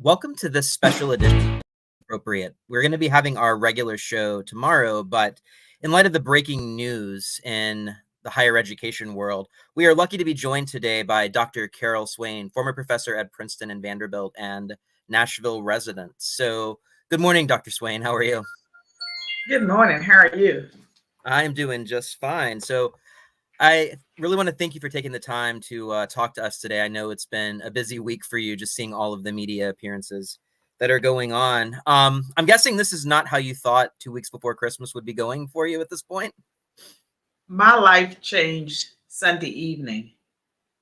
Welcome to this special edition of Appropriate. We're going to be having our regular show tomorrow, but in light of the breaking news in the higher education world, we are lucky to be joined today by Dr. Carol Swain, former professor at Princeton and Vanderbilt and Nashville resident. So, good morning, Dr. Swain. How are you? Good morning. How are you? I'm doing just fine. So, I really want to thank you for taking the time to talk to us today. I know it's been a busy week for you, just seeing all of the media appearances that are going on. I'm guessing this is not how you thought 2 weeks before Christmas would be going for you at this point. My life changed Sunday evening,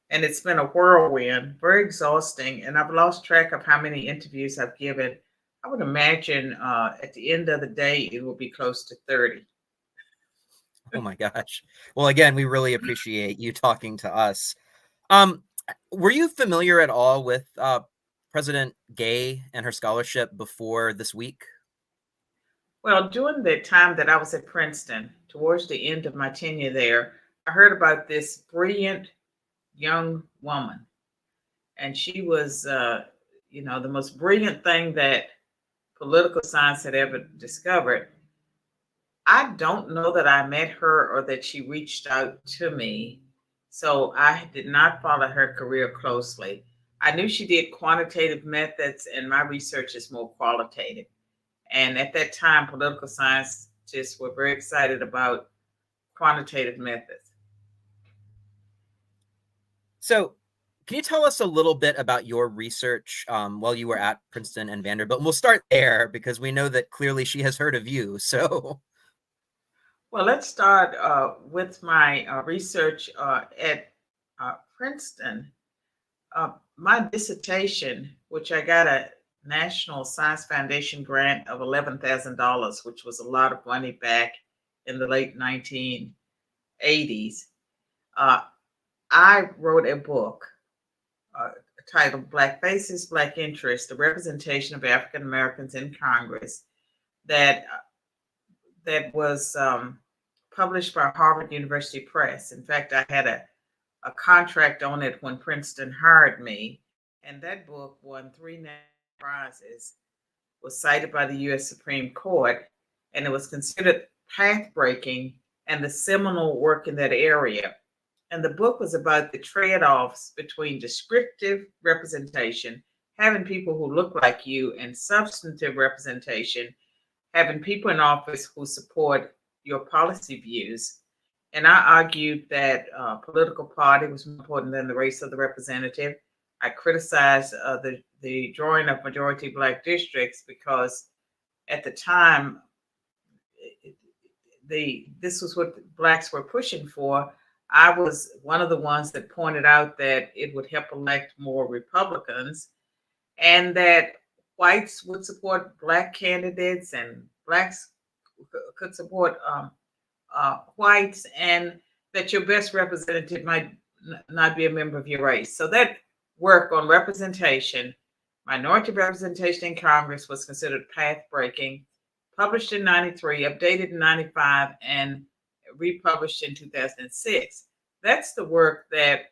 and it's been a whirlwind, very exhausting, and I've lost track of how many interviews I've given. I would imagine at the end of the day, it will be close to 30. Oh my gosh. Well, again, we really appreciate you talking to us. Um, were you familiar at all with President Gay and her scholarship before this week? Well, during the time that I was at Princeton, towards the end of my tenure there, I heard about this brilliant young woman, and she was, the most brilliant thing that political science had ever discovered. I don't know that I met her or that she reached out to me. So I did not follow her career closely. I knew she did quantitative methods, and my research is more qualitative. And at that time, political scientists were very excited about quantitative methods. So, can you tell us a little bit about your research while you were at Princeton and Vanderbilt? And we'll start there because we know that clearly she has heard of you. So, Well, let's start with my research at Princeton. My dissertation, which I got a National Science Foundation grant of $11,000, which was a lot of money back in the late 1980s. I wrote a book titled Black Faces, Black Interests, the Representation of African Americans in Congress, that was published by Harvard University Press. In fact, I had a contract on it when Princeton hired me, and that book won 3 national prizes, was cited by the U.S. Supreme Court, and it was considered path-breaking and the seminal work in that area. And the book was about the trade-offs between descriptive representation, having people who look like you, and substantive representation, having people in office who support your policy views. And I argued that political party was more important than the race of the representative. I criticized the drawing of majority Black districts because at the time, this was what Blacks were pushing for. I was one of the ones that pointed out that it would help elect more Republicans, and that whites would support Black candidates and Blacks could support whites, and that your best representative might not be a member of your race. So that work on representation, minority representation in Congress, was considered path breaking, published in 93, updated in 95, and republished in 2006. That's the work that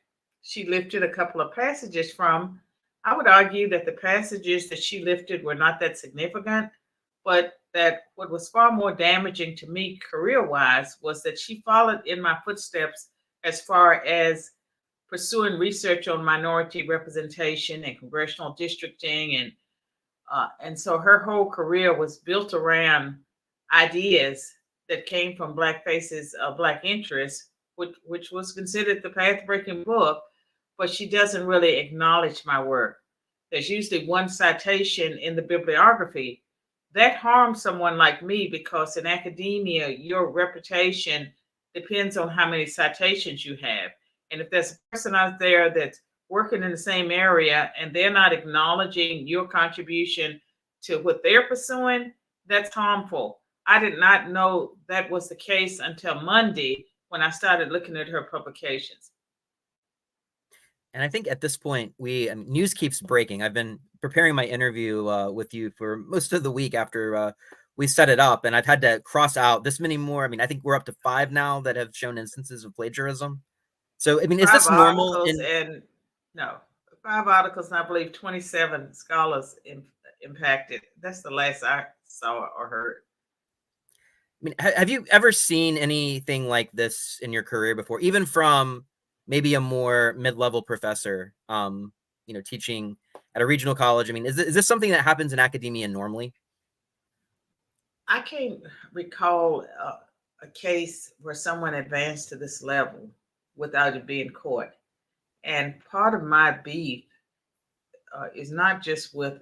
she lifted a couple of passages from. I would argue that the passages that she lifted were not that significant, but that what was far more damaging to me career-wise was that she followed in my footsteps as far as pursuing research on minority representation and congressional districting, and so her whole career was built around ideas that came from Black Faces, Black Interests, which was considered the path-breaking book, but she doesn't really acknowledge my work. There's usually one citation in the bibliography. That harms someone like me because in academia, your reputation depends on how many citations you have. And if there's a person out there that's working in the same area and they're not acknowledging your contribution to what they're pursuing, that's harmful. I did not know that was the case until Monday when I started looking at her publications. and I think at this point, news keeps breaking. I've been preparing my interview with you for most of the week after we set it up, and I've had to cross out this many more. I mean, I think we're up to 5 now that have shown instances of plagiarism. So, I mean, is 5 this normal articles in? and no, 5 articles, and I believe 27 scholars impacted. That's the last I saw or heard. I mean, have you ever seen anything like this in your career before, even from maybe a more mid-level professor, teaching at a regional college? I mean, is this something that happens in academia normally? I can't recall a case where someone advanced to this level without it being caught. And part of my beef is not just with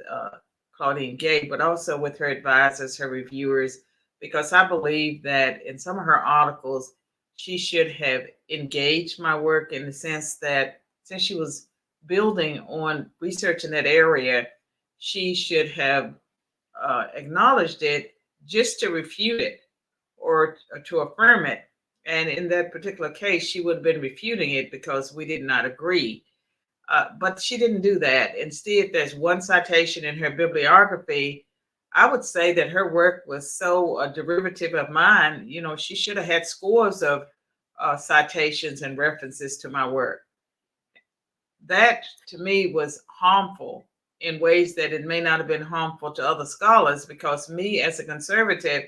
Claudine Gay, but also with her advisors, her reviewers, because I believe that in some of her articles, she should have engaged my work in the sense that since she was building on research in that area, she should have acknowledged it just to refute it or to affirm it. And in that particular case, she would have been refuting it because we did not agree. But she didn't do that. Instead, there's one citation in her bibliography. I would say that her work was so derivative of mine. You know, she should have had scores of citations and references to my work. That to me was harmful in ways that it may not have been harmful to other scholars, because me as a conservative,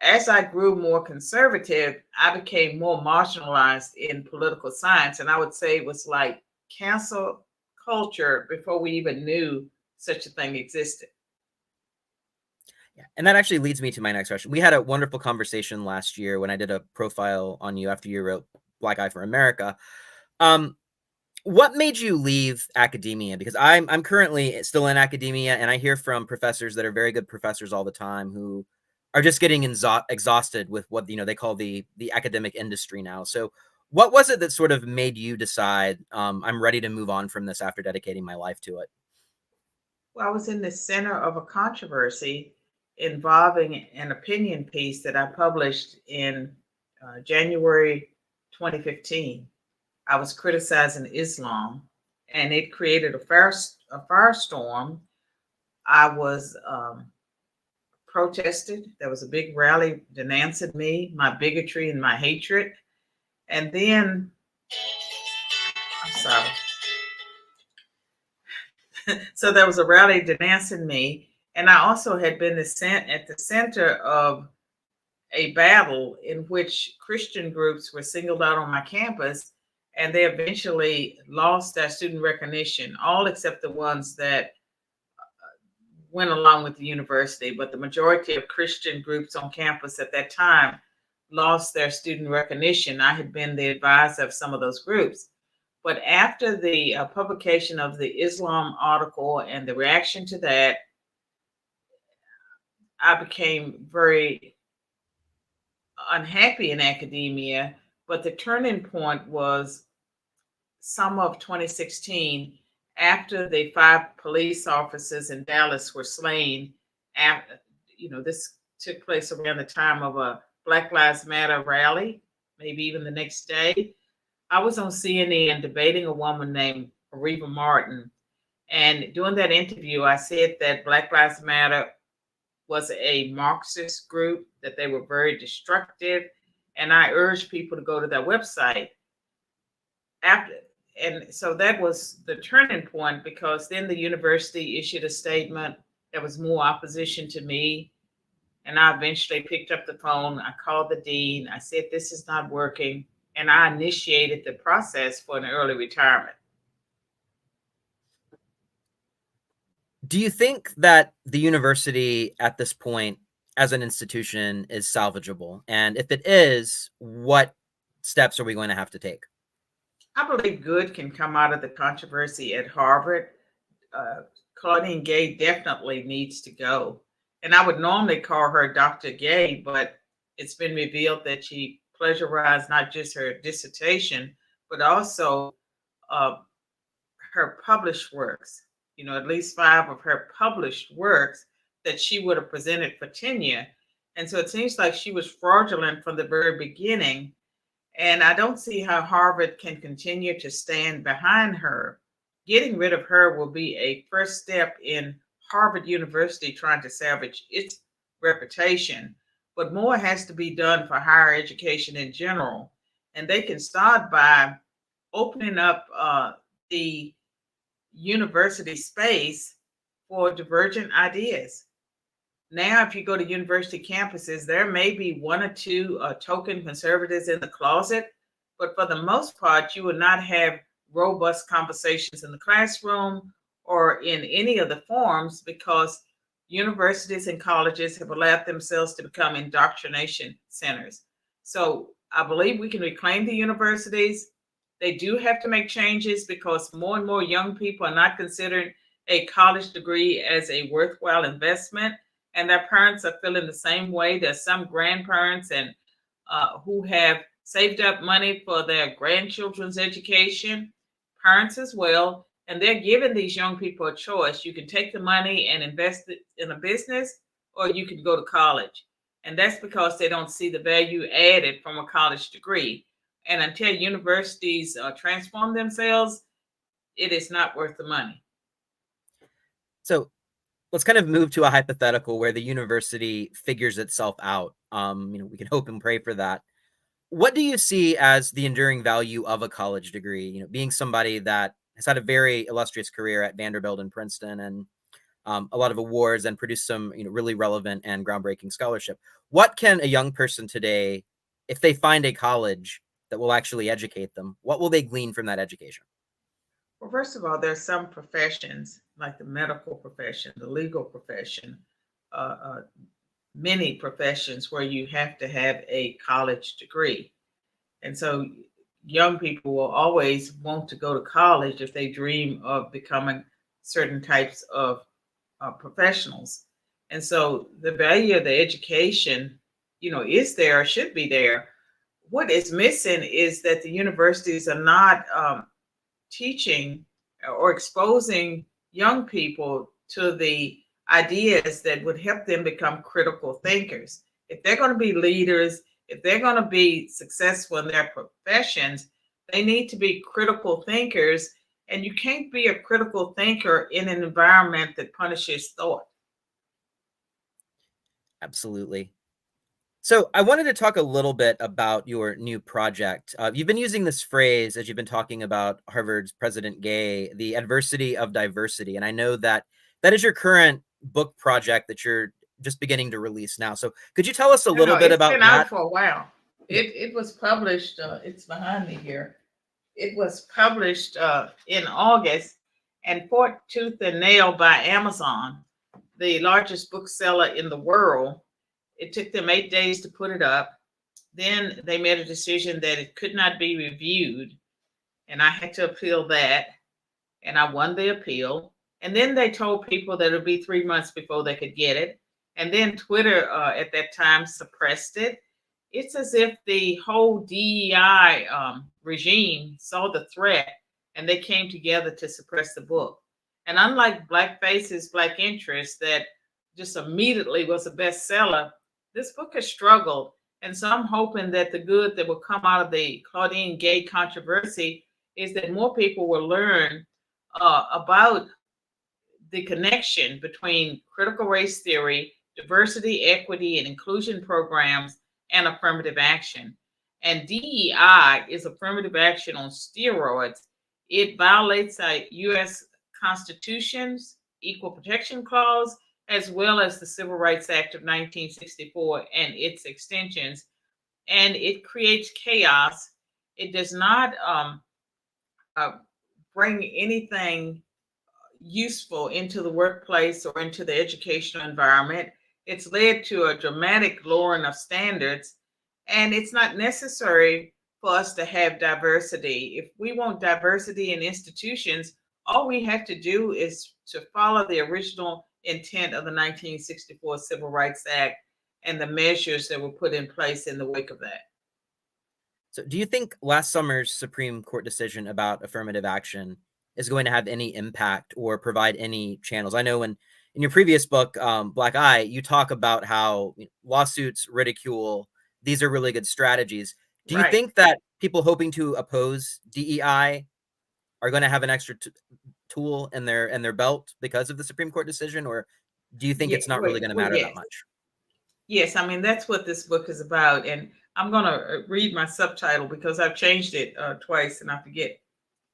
as I grew more conservative, I became more marginalized in political science. And I would say it was like cancel culture before we even knew such a thing existed. Yeah. And that actually leads me to my next question. We had a wonderful conversation last year when I did a profile on you after you wrote Black Eye for America. What made you leave academia? Because I'm currently still in academia, and I hear from professors that are very good professors all the time who are just getting exhausted with what they call the academic industry now. So what was it that sort of made you decide I'm ready to move on from this after dedicating my life to it? Well, I was in the center of a controversy involving an opinion piece that I published in January 2015. I was criticizing Islam, and it created a firestorm. I was protested. There was a big rally denouncing me, my bigotry, and my hatred. And then, I'm sorry. So there was a rally denouncing me, and I also had been at the center of a battle in which Christian groups were singled out on my campus, and they eventually lost their student recognition, all except the ones that went along with the university. But the majority of Christian groups on campus at that time lost their student recognition. I had been the advisor of some of those groups. But after the publication of the Islam article and the reaction to that, I became very unhappy in academia. But the turning point was summer of 2016, after the 5 police officers in Dallas were slain. After, this took place around the time of a Black Lives Matter rally, maybe even the next day. I was on CNN debating a woman named Reva Martin. And during that interview, I said that Black Lives Matter was a Marxist group, that they were very destructive. And I urged people to go to their website. And so that was the turning point, because then the university issued a statement. There was more opposition to me. And I eventually picked up the phone. I called the dean. I said, this is not working. And I initiated the process for an early retirement. Do you think that the university at this point as an institution is salvageable? And if it is, what steps are we going to have to take? I believe good can come out of the controversy at Harvard. Claudine Gay definitely needs to go. And I would normally call her Dr. Gay, but it's been revealed that she plagiarized not just her dissertation, but also her published works. At least 5 of her published works that she would have presented for tenure. And so it seems like she was fraudulent from the very beginning. And I don't see how Harvard can continue to stand behind her. Getting rid of her will be a first step in Harvard University trying to salvage its reputation. But more has to be done for higher education in general. And they can start by opening up the university space for divergent ideas. Now, if you go to university campuses, there may be one or two token conservatives in the closet, but for the most part, you will not have robust conversations in the classroom or in any of the forums because universities and colleges have allowed themselves to become indoctrination centers. So I believe we can reclaim the universities. They do have to make changes because more and more young people are not considering a college degree as a worthwhile investment, and their parents are feeling the same way. There's some grandparents and who have saved up money for their grandchildren's education, parents as well, and they're giving these young people a choice. You can take the money and invest it in a business, or you can go to college. And that's because they don't see the value added from a college degree. And until universities transform themselves, it is not worth the money. So let's kind of move to a hypothetical where the university figures itself out. We can hope and pray for that. What do you see as the enduring value of a college degree? Being somebody that has had a very illustrious career at Vanderbilt and Princeton and a lot of awards and produced some really relevant and groundbreaking scholarship. What can a young person today, if they find a college that will actually educate them, what will they glean from that education? Well, first of all, there's some professions like the medical profession, the legal profession, many professions where you have to have a college degree. And so young people will always want to go to college if they dream of becoming certain types of professionals. And so the value of the education, is there, or should be there. What is missing is that the universities are not teaching or exposing young people to the ideas that would help them become critical thinkers. If they're going to be leaders, if they're going to be successful in their professions, they need to be critical thinkers. And you can't be a critical thinker in an environment that punishes thought. Absolutely. So I wanted to talk a little bit about your new project. You've been using this phrase as you've been talking about Harvard's President Gay, the adversity of diversity. And I know that that is your current book project that you're just beginning to release now. So could you tell us a little bit about that? It's been out for a while. It was published, it's behind me here. It was published in August and fought tooth and nail by Amazon, the largest bookseller in the world. It took them 8 days to put it up. Then they made a decision that it could not be reviewed, and I had to appeal that, and I won the appeal. And then they told people that it would be 3 months before they could get it. And then Twitter at that time suppressed it. It's as if the whole DEI regime saw the threat and they came together to suppress the book. And unlike Black Faces, Black Interests, that just immediately was a bestseller, this book has struggled. And so I'm hoping that the good that will come out of the Claudine Gay controversy is that more people will learn about the connection between critical race theory, diversity, equity, and inclusion programs, and affirmative action. And DEI is affirmative action on steroids. It violates our U.S. Constitution's Equal Protection Clause, as well as the Civil Rights Act of 1964 and its extensions. And it creates chaos. It does not bring anything useful into the workplace or into the educational environment. It's led to a dramatic lowering of standards, and it's not necessary for us to have diversity. If we want diversity in institutions, all we have to do is to follow the original intent of the 1964 Civil Rights Act and the measures that were put in place in the wake of that. So do you think last summer's Supreme Court decision about affirmative action is going to have any impact or provide any channels? I know in your previous book, Black Eye, you talk about how lawsuits, ridicule, these are really good strategies. Do you think that people hoping to oppose DEI are going to have an extra tool in their belt because of the Supreme Court decision, or do you think it's not really going to matter that much? Yes, I mean, that's what this book is about. And I'm going to read my subtitle because I've changed it twice and I forget.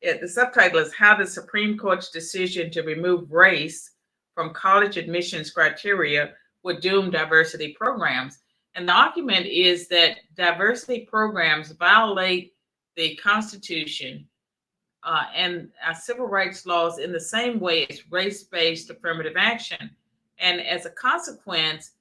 The subtitle is How the Supreme Court's Decision to Remove Race from College Admissions Criteria Would Doom Diversity Programs. And the argument is that diversity programs violate the Constitution and our civil rights laws in the same way as race-based affirmative action. And as a consequence,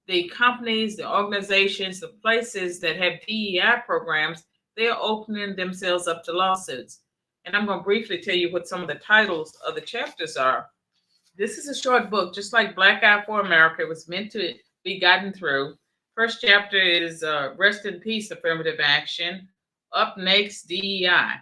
the companies, the organizations, the places that have DEI programs, they're opening themselves up to lawsuits. And I'm going to briefly tell you what some of the titles of the chapters are. This is a short book, just like Black Eye for America. It was meant to be gotten through. First chapter is Rest in Peace, Affirmative Action. Up next, DEI.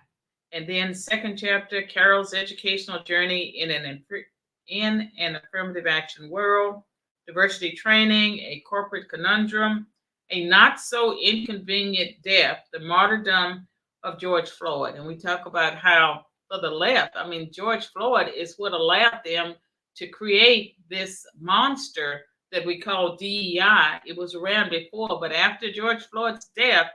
And then second chapter, Carol's Educational Journey in an Affirmative Action World. Diversity Training, A Corporate Conundrum. A Not So Inconvenient Death, The Martyrdom of George Floyd. And we talk about how, for the left, I mean, George Floyd is what allowed them to create this monster that we call DEI. It was around before, but after George Floyd's death,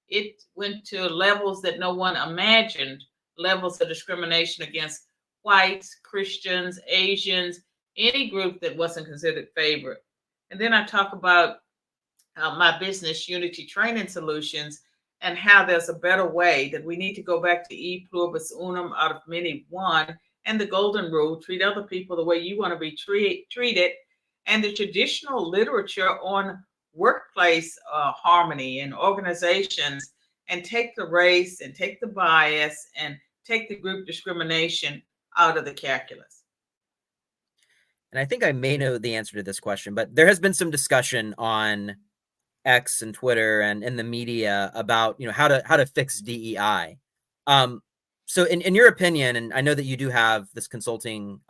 it went to levels that no one imagined, levels of discrimination against whites, Christians, Asians, any group that wasn't considered favored. And then I talk about my business, Unity Training Solutions, and how there's a better way, that we need to go back to e pluribus unum, out of many one, and the golden rule: treat other people the way you want to be treated, and the traditional literature on workplace harmony and organizations, and take the race and take the bias and take the group discrimination out of the calculus. And I think I may know the answer to this question, but there has been some discussion on X and Twitter and in the media about, how to fix DEI. So in your opinion, and I know that you do have this consulting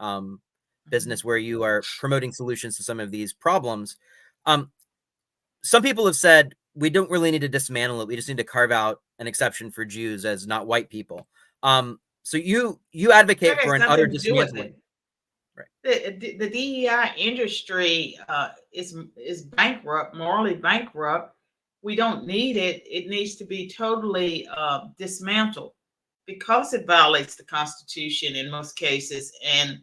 business where you are promoting solutions to some of these problems. Some people have said we don't really need to dismantle it. We just need to carve out an exception for Jews as not white people. So you advocate for an utter dismantling. Right. The DEI industry is bankrupt, morally bankrupt. We don't need it. It needs to be totally dismantled because it violates the Constitution in most cases and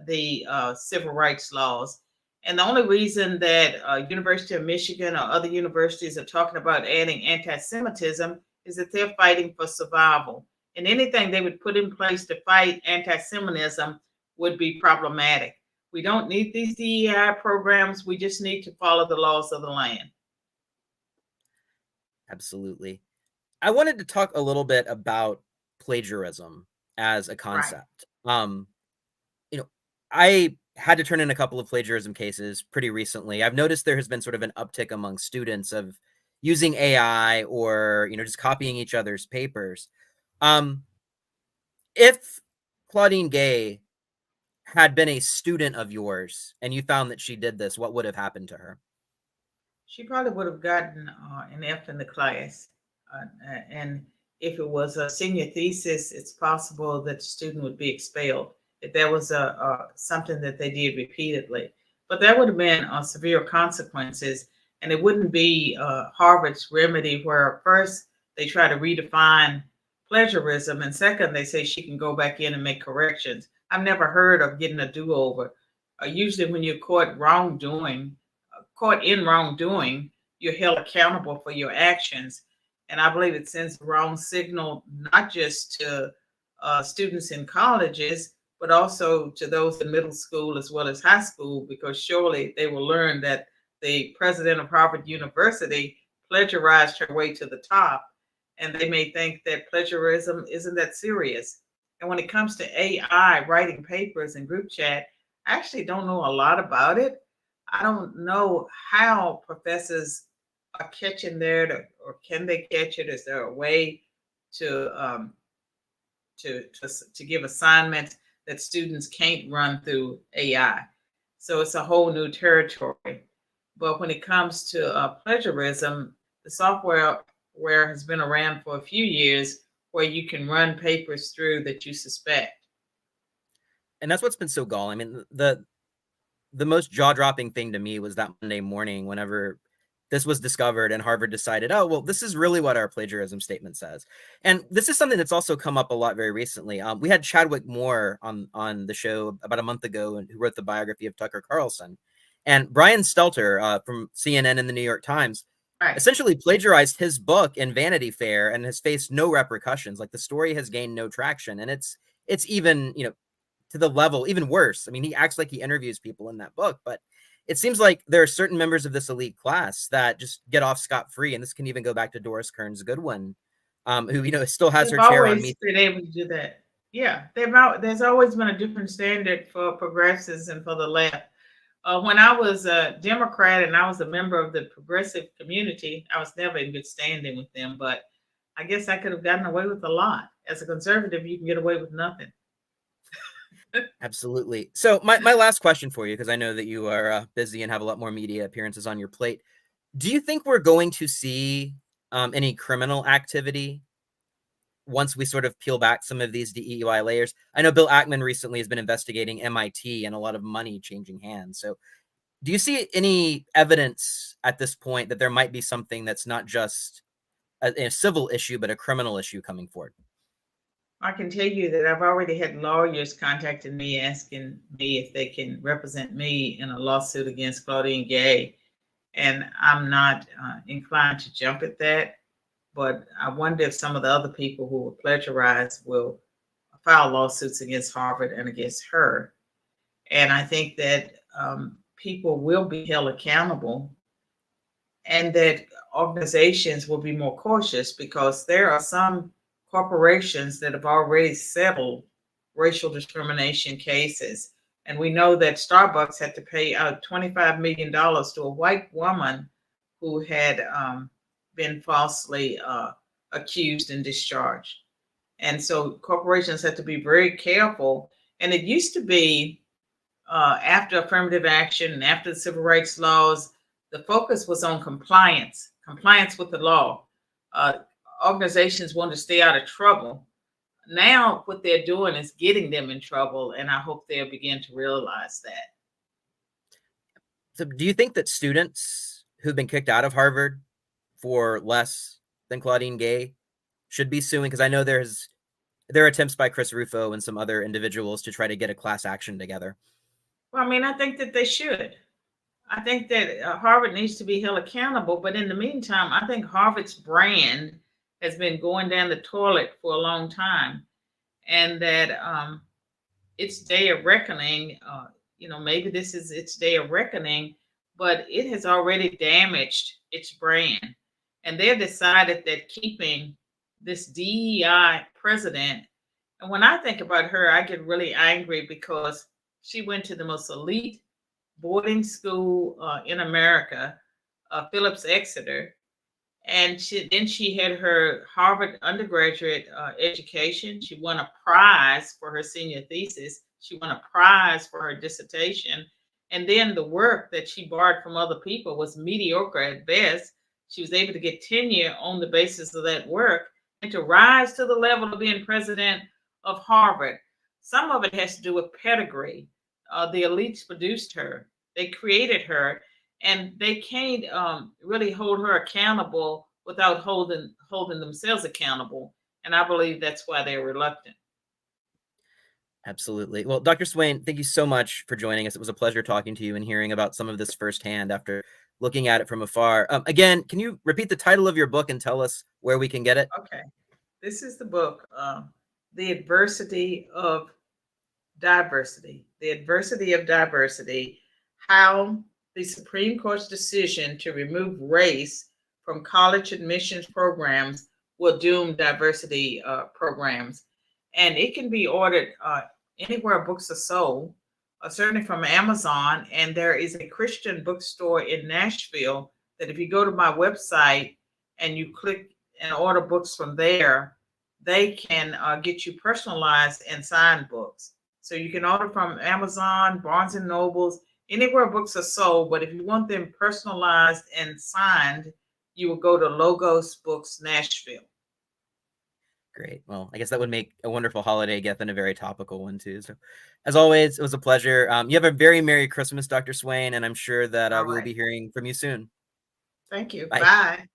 the civil rights laws. And the only reason that University of Michigan or other universities are talking about adding anti-Semitism is that they're fighting for survival. And anything they would put in place to fight anti-Semitism would be problematic. We don't need these DEI programs. We just need to follow the laws of the land. Absolutely. I wanted to talk a little bit about plagiarism as a concept. Right. I had to turn in a couple of plagiarism cases pretty recently. I've noticed there has been sort of an uptick among students of using AI or, just copying each other's papers. If Claudine Gay had been a student of yours and you found that she did this, what would have happened to her? She probably would have gotten an F in the class. And if it was a senior thesis, it's possible that the student would be expelled if there was something that they did repeatedly. But that would have been severe consequences. And it wouldn't be Harvard's remedy, where first they try to redefine plagiarism, and second, they say she can go back in and make corrections. I've never heard of getting a do-over. Usually when you're caught in wrongdoing, you're held accountable for your actions. And I believe it sends the wrong signal, not just to students in colleges, but also to those in middle school as well as high school, because surely they will learn that the president of Harvard University plagiarized her way to the top. And they may think that plagiarism isn't that serious. And when it comes to AI writing papers in group chat, I actually don't know a lot about it. I don't know how professors are catching that, or can they catch it? Is there a way to give assignments that students can't run through AI? So it's a whole new territory. But when it comes to plagiarism, the software has been around for a few years, where you can run papers through that you suspect. And that's what's been so galling. I mean, the most jaw-dropping thing to me was that Monday morning, whenever this was discovered and Harvard decided, oh, well, this is really what our plagiarism statement says. And this is something that's also come up a lot very recently. We had Chadwick Moore on the show about a month ago, who wrote the biography of Tucker Carlson. And Brian Stelter from CNN and the New York Times essentially plagiarized his book in Vanity Fair and has faced no repercussions. Like, the story has gained no traction. And it's even, to the level, even worse. I mean, he acts like he interviews people in that book, but it seems like there are certain members of this elite class that just get off scot-free. And this can even go back to Doris Kearns Goodwin, who, still has her chair on me. They've always been able to do that. Yeah, there's always been a different standard for progressives and for the left. When I was a Democrat and I was a member of the progressive community, I was never in good standing with them, but I guess I could have gotten away with a lot. As a conservative, you can get away with nothing. Absolutely. So my last question for you, because I know that you are busy and have a lot more media appearances on your plate. Do you think we're going to see any criminal activity once we sort of peel back some of these DEI layers? I know Bill Ackman recently has been investigating MIT and a lot of money changing hands. So do you see any evidence at this point that there might be something that's not just a civil issue, but a criminal issue coming forward? I can tell you that I've already had lawyers contacting me asking me if they can represent me in a lawsuit against Claudine Gay. And I'm not inclined to jump at that. But I wonder if some of the other people who were plagiarized will file lawsuits against Harvard and against her. And I think that people will be held accountable, and that organizations will be more cautious, because there are some corporations that have already settled racial discrimination cases. And we know that Starbucks had to pay out $25 million to a white woman who had been falsely accused and discharged. And so corporations have to be very careful. And it used to be after affirmative action and after the civil rights laws, the focus was on compliance with the law. Organizations want to stay out of trouble. Now what they're doing is getting them in trouble, and I hope they'll begin to realize that. So do you think that students who've been kicked out of Harvard for less than Claudine Gay should be suing? Because I know there are attempts by Chris Rufo and some other individuals to try to get a class action together. Well, I mean, I think that they should. I think that Harvard needs to be held accountable. But in the meantime, I think Harvard's brand has been going down the toilet for a long time, and that its day of reckoning, maybe this is its day of reckoning, but it has already damaged its brand. And they've decided that keeping this DEI president, and when I think about her, I get really angry, because she went to the most elite boarding school in America, Phillips Exeter. And she had her Harvard undergraduate education. She won a prize for her senior thesis. She won a prize for her dissertation. And then the work that she borrowed from other people was mediocre at best. She was able to get tenure on the basis of that work and to rise to the level of being president of Harvard. Some of it has to do with pedigree. The elites produced her. They created her. And they can't really hold her accountable without holding themselves accountable. And I believe that's why they're reluctant. Absolutely. Well, Dr. Swain, thank you so much for joining us. It was a pleasure talking to you and hearing about some of this firsthand after looking at it from afar. Again, can you repeat the title of your book and tell us where we can get it? Okay. This is the book, The Adversity of Diversity. The Adversity of Diversity, How the Supreme Court's decision to remove race from college admissions programs will doom diversity programs. And it can be ordered anywhere books are sold, certainly from Amazon. And there is a Christian bookstore in Nashville that if you go to my website and you click and order books from there, they can get you personalized and signed books. So you can order from Amazon, Barnes and Nobles, anywhere books are sold. But if you want them personalized and signed, you will go to Logos Books Nashville. Great. Well, I guess that would make a wonderful holiday gift and a very topical one too. So as always, it was a pleasure. You have a very Merry Christmas, Dr. Swain, and I'm sure that we'll be hearing from you soon. Thank you. Bye. Bye.